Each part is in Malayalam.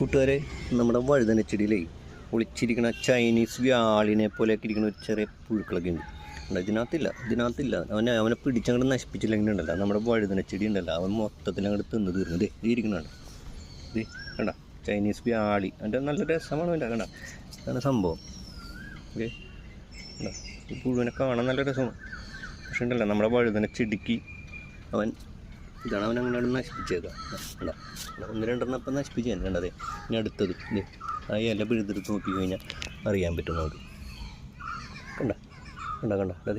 കൂട്ടുകാരെ, നമ്മുടെ വഴുതനച്ചെടിയിലേ ഒളിച്ചിരിക്കുന്ന ചൈനീസ് വ്യാളിനെ പോലെയൊക്കെ ഇരിക്കുന്ന ഒരു ചെറിയ പുഴുക്കളൊക്കെ ഉണ്ട്. ഇതിനകത്തില്ല അവനെ പിടിച്ചങ്ങോട്ട് നശിപ്പിച്ചില്ലെങ്കിൽ ഉണ്ടല്ലോ, നമ്മുടെ വഴുതനച്ചെടി ഉണ്ടല്ലോ, അവൻ മൊത്തത്തിൽ അങ്ങോട്ട് തിന്ന് തീർന്നു. ഇരിക്കണുണ്ട് കണ്ട, ചൈനീസ് വ്യാളി. അതിൻ്റെ നല്ല രസമാണ് അവൻ്റെ. കണ്ട, അതാണ് സംഭവം. ഓക്കെ, ഈ പുഴുവിനെ കാണാൻ നല്ല രസമാണ്. പക്ഷേ ഉണ്ടല്ലോ, നമ്മുടെ വഴുതനച്ചെടിക്ക് ഇതാണ് അവൻ അങ്ങനെ നശിപ്പിച്ചേക്കാം. കണ്ട, ഒന്ന് രണ്ടെണ്ണം അപ്പം നശിപ്പിച്ച് കണ്ടതേ. ഇനി അടുത്തത് ആ ഇല പിഴുതെടുത്ത് നോക്കി കഴിഞ്ഞാൽ അറിയാൻ പറ്റും നമുക്ക്. കണ്ട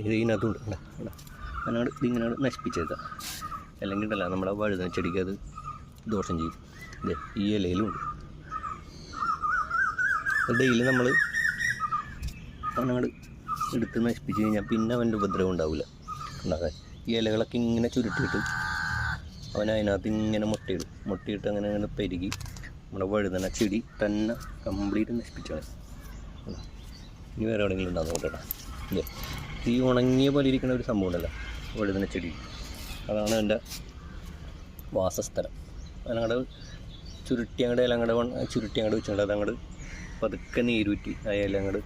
ഇതിനകത്തുണ്ട്. അതിനോട് ഇതിങ്ങനെ നശിപ്പിച്ചേക്കാം. അല്ലെങ്കിൽ ഉണ്ടല്ല, നമ്മുടെ വഴുതന ചെടിക്ക് അത് ദോഷം ചെയ്യും. ഈ ഇലയിലും ഉണ്ട്. ഡെയിലി നമ്മൾ അവനോട് എടുത്ത് നശിപ്പിച്ച് കഴിഞ്ഞാൽ പിന്നെ അവൻ്റെ ഉപദ്രവം ഉണ്ടാവില്ല. ഈ ഇലകളൊക്കെ ഇങ്ങനെ ചുരുട്ടിയിട്ട് അവൻ അതിനകത്ത് ഇങ്ങനെ മുട്ടയിട്ട് അങ്ങനെ പെരുകി നമ്മുടെ വഴുതന ചെടി തന്നെ കംപ്ലീറ്റ് നശിപ്പിച്ചാണ്. ഇനി വേറെ എവിടെയെങ്കിലും ഉണ്ടാകുന്ന നോക്കട്ടെ. ഈ ഉണങ്ങിയ പോലെ ഇരിക്കുന്ന ഒരു സംഭവം ഉണ്ടല്ലോ വഴുതന ചെടി, അതാണ് എൻ്റെ വാസസ്ഥലം. അതങ്ങോട്ട് ചുരുട്ടി അങ്ങോട്ട് വെച്ചിട്ടുണ്ട്. അതങ്ങോട്ട് പതുക്കെ നീരൂറ്റി അയാലും അങ്ങോട്ട്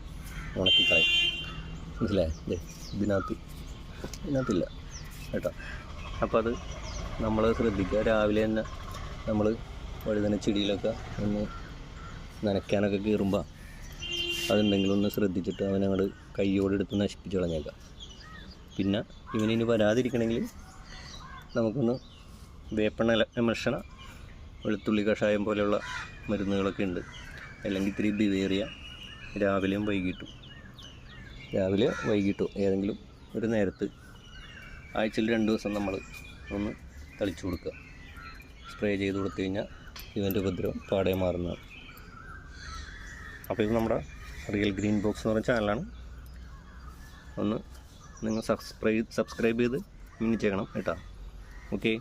ഉണക്കിക്കളയും. മനസ്സിലായേ? ഇതിനകത്തില്ല കേട്ടോ. അപ്പോൾ അത് നമ്മൾ ശ്രദ്ധിക്കുക. രാവിലെ തന്നെ നമ്മൾ വഴുതന ചെടിയിലൊക്കെ ഒന്ന് നനയ്ക്കാനൊക്കെ കയറുമ്പോൾ അതുണ്ടെങ്കിലും ഒന്ന് ശ്രദ്ധിച്ചിട്ട് അവനങ്ങോട്ട് കയ്യോടെടുത്ത് നശിപ്പിച്ച് കളഞ്ഞേക്കാം. പിന്നെ ഇവനിനി വരാതിരിക്കണമെങ്കിൽ നമുക്കൊന്ന് വേപ്പെണ്ണ എമൽഷണ, വെളുത്തുള്ളി കഷായം പോലെയുള്ള മരുന്നുകളൊക്കെ ഉണ്ട്. അല്ലെങ്കിൽ ഇത്തിരി ബിവേറിയ രാവിലെയും വൈകിട്ടും ഏതെങ്കിലും ഒരു നേരത്ത് ആഴ്ചയിൽ 2 ദിവസം നമ്മൾ ഒന്ന് തളിച്ചു കൊടുക്കുക. സ്പ്രേ ചെയ്ത് കൊടുത്തു കഴിഞ്ഞാൽ ഇവൻ്റെ ഉപദ്രവം പാടെ മാറുന്നതാണ്. അപ്പോൾ ഇത് നമ്മുടെ റിയൽ ഗ്രീൻ ബോക്സ് എന്ന് പറഞ്ഞ ചാനലാണ്. ഒന്ന് നിങ്ങൾ സബ്സ്ക്രൈബ് ചെയ്ത് മിന്നിച്ചേക്കണം കേട്ടോ. ഓക്കെ.